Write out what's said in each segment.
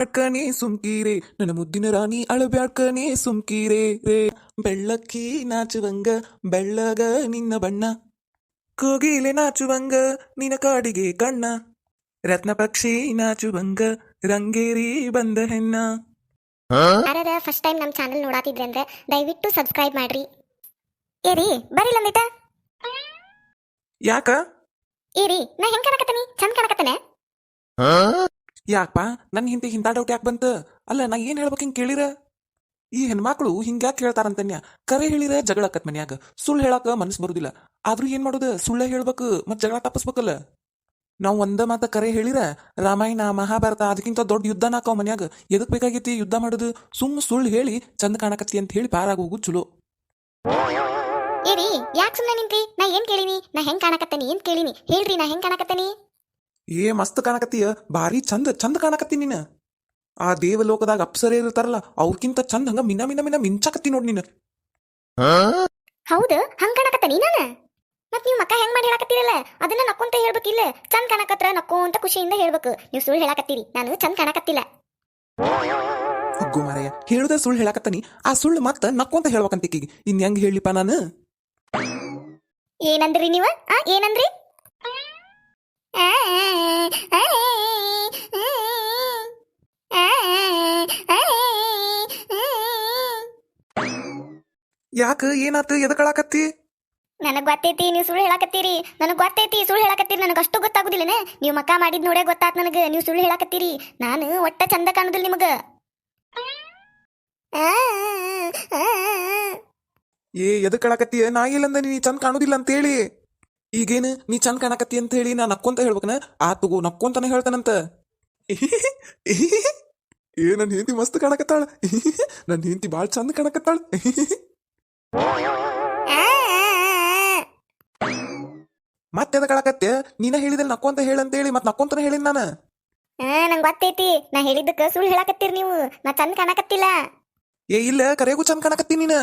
ಬ್ಯಾಡ್ಕನೇ ಸುಮ್ಕೀರೆ ನನ್ನ ಮುದ್ದಿನ ರಾಣಿ ಅಳಬ್ಯಾಡ್ಕನೇ ಸುಮ್ಕೀರೆ ರೇ ಬೆಳ್ಳಕ್ಕಿ ನಾಚುವಂಗ ಬೆಳ್ಳಗ ನಿನ್ನ ಬಣ್ಣ ಕೋಗಿಲೆ ನಾಚುವಂಗ ನಿನ್ನ ಕಾಡಿಗೆ ಕಣ್ಣ ರತ್ನ ಪಕ್ಷಿ ನಾಚುವಂಗ ರಂಗೇರಿ ಬಂದ ಹೆಣ್ಣ. ಯಾರಾರ ಫಸ್ಟ್ ಟೈಮ್ ನಮ್ಮ ಚಾನಲ್ ನೋಡಾತಿದ್ರಿ ಅಂದ್ರೆ ದಯವಿಟ್ಟು ಸಬ್ಸ್ಕ್ರೈಬ್ ಮಾಡ್ರಿ. ಏರಿ ಬರೀ ಲಂದಿಟ ಯಾಕ ಏರಿ ನಾ ಹೆಂಗ್ ಕಾಣಕತ್ತೀನಿ? ಚಂದ ಕಾಣಕತ್ತನೆ? ಯಾಕಪ್ಪ ನನ್ನ ಹಿಂದೆ ಇಂಥ ಡೌಟ್ ಯಾಕೆ ಬಂತ? ಅಲ್ಲ ನಾ ಏನ್ ಹೇಳ್ಬೇಕು ಹಿಂಗ್ ಕೇಳಿರ? ಈ ಹೆಣ್ಮಕ್ಳು ಹಿಂಗ್ಯಾಕೆ ಹೇಳ್ತಾರಂತನ್ಯ? ಕರೆ ಹೇಳಿರ ಜಗಳ ಆಕತ್ ಮನ್ಯಾಗ, ಸುಳ್ಳು ಹೇಳಾಕ ಮನಸ್ಸು ಬರುದಿಲ್ಲ. ಆದ್ರೂ ಏನ್ ಮಾಡೋದು, ಸುಳ್ಳ ಹೇಳ್ಬೇಕು ಮತ್ ಜಗಳ ತಪ್ಪಿಸ್ಬೇಕಲ್ಲ. ನಾವು ಒಂದ ಮಾತ ಕರೆ ಹೇಳಿರ ರಾಮಾಯಣ ಮಹಾಭಾರತ ಅದಕ್ಕಿಂತ ದೊಡ್ಡ ಯುದ್ಧ ನಾಕವ್ ಮನ್ಯಾಗ. ಎದಕ್ ಬೇಕಾಗೈತಿ ಯುದ್ಧ ಮಾಡುದು? ಸುಳ್ಳು ಹೇಳಿ ಚಂದ ಕಾಣಕತ್ತಿ ಅಂತ ಹೇಳಿ ಪಾರಾಗೋಗು ಚಲೋ. ಏರಿ ಯಾಕೆ ಸುಮ್ಮನೆ ನಿಂತ್ರಿ? ನಾ ಏನ್ ಕೇಳಿನಿ? ನಾ ಹೆಂಗ್ ಕಾಣಕತ್ತೇನಿ ಏನ್ ಕೇಳಿನಿ? ಹೇಳ್ರಿ ನಾ ಹೆಂಗ್ ಕಾಣಕತ್ತೇನಿ? ಏ ಮಸ್ತ್ ಕಾಣಕತ್ತೀಯ, ಭಾರಿ ಚಂದ ಚಂದ ಕಾಣಕತ್ತಿ ನೀನ. ಆ ದೇವಲೋಕದಾಗ ಅಪ್ಸರೆ ಇರ್ತಾರಲ್ಲ ಅವ್ರಕ್ಕಿಂತ ಚಂದ ಹಂಗ ಮಿನ ಮಿನ ಮಿನ ಮಿಂಚಾಕತ್ತಿ ನೋಡ್ ನೀನು. ಹೌದು ಹಂಗ್ ಕಾಣಕತ್ತೇನಿ ನಾನು? ಮತ್ ನೀವು ಮಕ್ಕ ಹೆಂಗ್ ಮಾಡಿ ಹೇಳಕತ್ತೀರಲ್ಲ ಅದನ್ನ ನಕ್ಕೊಂತ ಹೇಳ್ಬೇಕಿಲ್ಲ. ಚಂದ ಕಾಣಕತ್ರ ನಕ್ಕೊಂತ ಖುಷಿಯಿಂದ ಹೇಳ್ಬೇಕು. ನೀವು ಸುಳ್ಳು ಹೇಳಕತ್ತೀರಿ, ನಾನು ಚಂದ ಕಾಣಕತ್ತಿಲ್ಲ. ಹಗ್ಗು ಮಾರಾಯ, ಹೇಳುದ ಸುಳ್ಳು ಹೇಳಕತ್ತನಿ, ಆ ಸುಳ್ಳು ಮತ್ತ ನಕ್ಕೊಂತ ಹೇಳ್ಬೇಕಂತಿಕ್ಕಿಗೆ ಇನ್ ಹೆಂಗ್ ಹೇಳಿಪ್ಪ ನಾನು? ಏನಂದ್ರಿ ನೀವ? ಏನಂದ್ರಿ? ಯಾಕ ಏನಾತ ಎದಕಳಾಕತ್ತಿ? ನನಗ್ ಗೊತ್ತೈತಿ ನೀವು ಸುಳ್ಳು ಹೇಳಕತ್ತೀರಿ. ನನಗ್ ಗೊತ್ತೈತಿ ಸುಳ್ಳು ಹೇಳಕತ್ತೀರಿ. ನನಗೆ ಅಷ್ಟು ಗೊತ್ತಾಗುದಿಲ್ಲನೆ? ನೀವು ಮಕ್ಕ ಮಾಡಿದ್ ನೋಡೇ ಗೊತ್ತಾತ್ ನನಗೆ ನೀವು ಸುಳ್ಳು ಹೇಳಕತ್ತೀರಿ. ನಾನು ಒಟ್ಟ ಚಂದ ಕಾಣುದಿಲ್ಲ ನಿಮಗ. ಏ ಎದಕಳಾಕತ್ತೀಯ? ನಾ ಇಲ್ಲಂದ ನೀ ಚಂದ ಕಾಣುದಿಲ್ಲ ಅಂತೇಳಿ. ಈಗೇನು ನೀ ಚಂದ ಕಾಣಕತ್ತಿ ಅಂತ ಹೇಳಿ ನಾ ನಕ್ಕೊಂತ ಹೇಳ್ಬೇಕನ? ಆ ತಗೋ ನಕ್ಕೊಂತಾನೆ ಹೇಳ್ತಾನಂತ. ಏ ನನ್ ಹೆಂಡತಿ ಮಸ್ತ್ ಕಾಣಕತ್ತಾಳ, ನನ್ ಹೆಂಡತಿ ಬಾಳ್ ಚಂದ ಕಾಣಕತ್ತಾಳ. ಮತ್ತೆದಕಳಕತ್ತೆ? ನೀನ ಹೇಳಿದಲ್ಲಿ ನಕ್ಕೊಂತ ಹೇಳಂತೇಳಿ ಮತ್ ನಕ್ಕೊಂತಾನೆ ಹೇಳಿನ್ ನಾನು. ನಂಗೆ ಗೊತ್ತೈತಿ ನಾ ಹೇಳಿದ್ದಕ್ಕ ಸುಳ್ಳು ಹೇಳಕತ್ತೀರಿ ನೀವು. ನಾ ಚಂದ ಕಾಣಕತ್ತಿಲ್ಲ. ಏ ಇಲ್ಲ, ಕರೆಗೂ ಚಂದ ಕಾಣಕತ್ತಿ ನೀನ.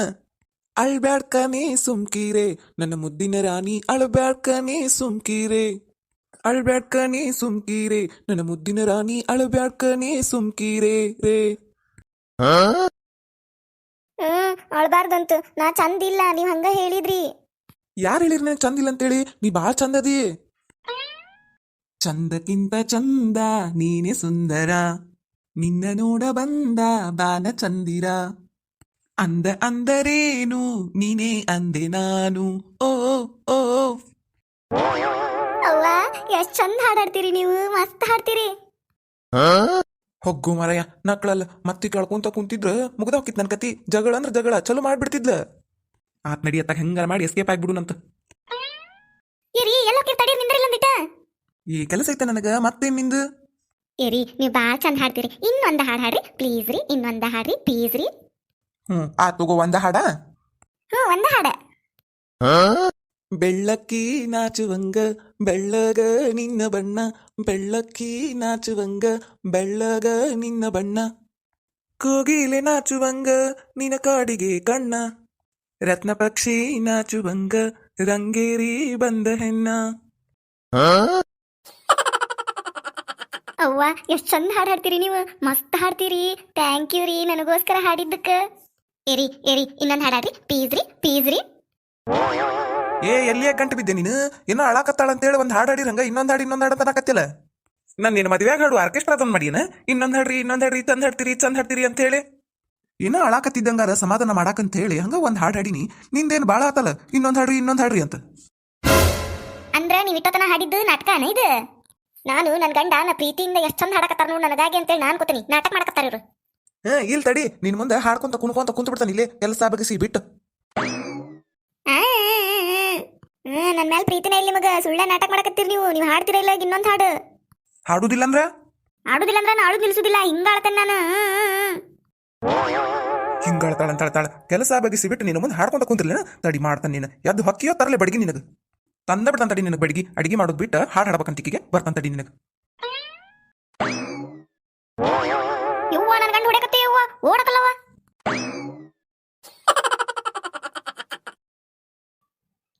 ಅಳ್ಬ್ಯಾಡ್ಕನೇ ಸುಮ್ಕೀರೆ ನನ್ನ ಮುದ್ದಿನ ರಾಣಿ ಅಳ್ಬ್ಯಾಡ್ಕನೇ ಸುಮ್ಕೀರೆ ಅಳ್ಬ್ಯಾಡ್ಕನೇ ಸುಮ್ಕೀರೆ ನನ್ನ ಮುದ್ದಿನ ರಾಣಿ ಅಳ್ಬ್ಯಾಡ್ಕನೇ ಸುಮ್ಕೀರೆ ರೇ. ಅಳ್ಬಾರ್ದಂತ. ನಾ ಚಂದ ಇಲ್ಲ, ನೀವ್ ಹಂಗ ಹೇಳಿದ್ರಿ. ಯಾರು ಹೇಳಿರಿ ನನಗೆ ಚಂದ ಇಲ್ಲ ಅಂತೇಳಿ? ನೀ ಬಾಳ ಚಂದದಿ. ಚಂದಕ್ಕಿಂತ ಚಂದ ನೀನೆ ಸುಂದರ, ನಿನ್ನ ನೋಡ ಬಂದ ಬಾನ ಚಂದಿರ. ಅಂದ ಅಂದರೇನು ನೀನೇ ಅಂದೆ ನಾನು. ಓ ಓ ಅವ್ವ ಎಷ್ಟ್ ಚಂದ ಹಾಡಾಡ್ತೀರಿ ನೀವು, ಮಸ್ತ್ ಹಾಡ್ತೀರಿ. ಹೊಗ್ಗು ಮರಯ್ಯ, ನಕ್ಳಲ್ಲ ಮತ್ತೆ ಕೇಳ್ಕೊಂತ ಕುಂತಿದ್ರ ಮುಗ್ದ ಹೋಗಿತ್ ನನ್ ಕತಿ. ಜಗಳ ಅಂದ್ರ ಜಗಳ ಚಲೋ ಮಾಡ್ಬಿಡ್ತಿದ್ಲ. ಆತ್ ನಡಿಯತ್ತಾಗ ಹೆಂಗಾರ ಮಾಡಿ ಎಸ್ಕೇಪ್ ಆಗ್ಬಿಡುನಂತ. ಏರಿ ಎಲ್ಲ ತಡಿ ನಿಂದ್ರಿ ಲಂದಿಟ. ಈ ಕೆಲಸ ಐತೆ ನನಗ, ಮತ್ತೇನ್ ನಿಂದು? ಏರಿ ನೀವು ಬಾಳ್ ಚಂದ ಹಾಡ್ತೀರಿ. ಇನ್ನೊಂದ ಹಾಡ್ ಹಾಡ್ರಿ ಪ್ಲೀಸ್ ರೀ. ಇನ್ನೊಂದ ಹಾಡ್ರಿ ಪ್ಲೀಸ್ ರೀ. ಆ ತಗೋ ಒಂದ ಹಾಡ. ಒಂದ ಹಾಡ. ಬೆಳ್ಳಕ್ಕಿ ನಾಚುವಂಗ ಬೆಳ್ಳಗ ನಿನ್ನ ಬಣ್ಣ, ಬೆಳ್ಳಕ್ಕಿ ನಾಚುವಂಗ ಬೆಳ್ಳಗ ನಿನ್ನ ಬಣ್ಣ, ಕೋಗಿಲೆ ನಾಚುವಂಗ ನಿನ್ನ ಕಾಡಿಗೆ ಕಣ್ಣ, ರತ್ನ ಪಕ್ಷಿ ನಾಚುವಂಗ ರಂಗೇರಿ ಬಂದ ಹೆಣ್ಣ. ಅವ್ವ ಎಷ್ಟ್ ಚಂದ ಹಾಡ್ ಹಾಡ್ತೀರಿ ನೀವು, ಮಸ್ತ್ ಹಾಡ್ತೀರಿ. ಥ್ಯಾಂಕ್ ಯು ರೀ ನನಗೋಸ್ಕರ ಹಾಡಿದ್ದಕ್ಕ. ಏರಿ ಏರಿ ಇನ್ನೊಂದ್ ಹಾಡ್ರಿ ಪ್ಲೀಸ್ ರೀ ಪ್ಲೀಸ್ ರೀ. ಏ ಎಲ್ಲಿಯ ಗಂಟು ಬಿದ್ದೆ ನೀನು? ಏನೋ ಅಳಾಕತ್ತಾಳ ಅಂತೇಳಿ ಒಂದ್ ಹಾಡು ಹಾಡಿರಂಗ ಇನ್ನೊಂದ್ ಹಾಡು ಅಂತ ಅನ್ನಕತ್ತಿಲ್ಲ. ನಾನು ನಿನ್ನ ಮದುವೆಯಾಗ ಹಾಡು ಆರ್ಕೆಸ್ಟ್ರಾ ತಂದ್ ಮಾಡಿನ ಇನ್ನೊಂದ್ ಹಾಡ್ರಿ ತಂದ್ ಹಾಡ್ತೀರಿ ಅಂತ ಹೇಳಿ ಏನೋ ಅಳಾಕತ್ತಿದ್ದಂಗಾರ ಸಮಾಧಾನ ಮಾಡಾಕಂತ ಹೇಳಿ ಹಂಗ ಒಂದ್ ಹಾಡು ಹಾಡಿನಿ. ನಿಂದೇನು ಬಾಳ ಆತಲ್ಲ ಇನ್ನೊಂದ್ ಹಾಡ್ರಿ ಅಂತ. ಅಂದ್ರ ನೀವ್ ಇಟ್ಟತನ ಹಾಡಿದ್ದು ನಾಟಕನ ಇದು? ನಾನು ನನ್ ಗಂಡ ನಾ ಪ್ರೀತಿಯಿಂದ ಎಷ್ಟ್ ಚಂದ ಹಾಡಕತ್ತಾರ ನೋಡ್ ನನಗಾಗಿ ಅಂತೇಳಿ ನಾನ್ ಕೂತೀನಿ. ನಾಟಕ ಮಾಡಕತ್ತಾರ ಇವ್ರು. ಇಲ್ ತಡಿ, ನಿನ್ ಮುಂದೆ ಹಾಡ್ಕೊಂತ ಕುಣ್ಕೊಂತ ಕುಂತ ಬಿಡ್ತಾನೆ ಇಲ್ಲೇ ಕೆಲಸ ಬಗಸಿ ಬಿಟ್ಟು. ನನ್ ಮೇಲೆ ಪ್ರೀತಿನೇ ಇಲ್ಲ ನಿಮಗ. ಸುಳ್ಳ ನಾಟಕ ಮಾಡಕತ್ತೀರಿ ನೀವು. ನೀವು ಹಾಡ್ತಿರ ಇಲ್ಲ ಇನ್ನೊಂದ್ ಹಾಡು. ಹಾಡುದಿಲ್ಲ ಅಂದ್ರ ನಾ ಆಡುದ್ ನಿಲ್ಸುದಿಲ್ಲ. ಹಿಂಗ ಆಡ್ತೇನೆ ನಾನು. ಹಿಂಗಾಳ್ತಾಳ ಕೆಲಸ ಬಗಿಸಿ ಬಿಟ್ಟು ನಿನ್ನ ಮುಂದೆ ಹಾಡ್ಕೊಂತ ಕುಂತಿರ್ಲಿನ? ತಡಿ ಮಾಡ್ತಾನೆ ನೀನು. ಎದ್ದು ಹೊಕ್ಕಿಯೋ ತರಲೆ ಬಡ್ಗಿ ನಿನಗ ತಂದ ಬಿಡ್ತಾನ ತಡಿ. ನಿನಗೆ ಬಡ್ಗಿ ಅಡಿಗೆ ಮಾಡೋದು ಬಿಟ್ಟು ಹಾಡು ಹಾಡ್ಬೇಕಂತಿಕ್ಕಿಗೆ ಬರ್ತಾನ ತಡಿ ನಿನಗ. ಯವ್ವ ನನ್ ಗಂಡ ಹೊಡಕತ್ತೆ ಯವ್ವ, ಓಡಕಲ್ಲವ.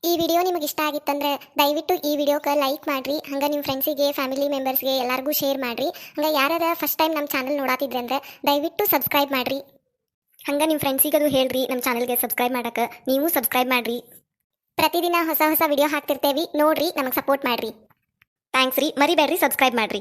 ಈ ವಿಡಿಯೋ ನಿಮಗೆ ಇಷ್ಟ ಆಗಿತ್ತಂದ್ರೆ ದಯವಿಟ್ಟು ಈ ವಿಡಿಯೋಕ್ಕೆ ಲೈಕ್ ಮಾಡ್ರಿ. ಹಂಗೆ ನಿಮ್ಮ ಫ್ರೆಂಡ್ಸಿಗೆ ಫ್ಯಾಮಿಲಿ ಮೆಂಬರ್ಸ್ಗೆ ಎಲ್ಲರಿಗೂ ಶೇರ್ ಮಾಡ್ರಿ. ಹಂಗೆ ಯಾರು ಫಸ್ಟ್ ಟೈಮ್ ನಮ್ಮ ಚಾನಲ್ ನೋಡಾತಿದ್ರೆ ಅಂದ್ರೆ ದಯವಿಟ್ಟು ಸಬ್ಸ್ಕ್ರೈಬ್ ಮಾಡ್ರಿ. ಹಂಗೆ ನಿಮ್ಮ ಫ್ರೆಂಡ್ಸಿಗೆ ಅದು ಹೇಳ್ರಿ ನಮ್ಮ ಚಾನಲ್ಗೆ ಸಬ್ಸ್ಕ್ರೈಬ್ ಮಾಡಕ್ಕೆ. ನೀವು ಸಬ್ಸ್ಕ್ರೈಬ್ ಮಾಡ್ರಿ. ಪ್ರತಿದಿನ ಹೊಸ ವಿಡಿಯೋ ಹಾಕ್ತಿರ್ತೇವಿ, ನೋಡ್ರಿ, ನಮಗೆ ಸಪೋರ್ಟ್ ಮಾಡ್ರಿ. ಥ್ಯಾಂಕ್ಸ್ ರೀ. ಮರಿಬೇಡ್ರಿ ಸಬ್ಸ್ಕ್ರೈಬ್ ಮಾಡ್ರಿ.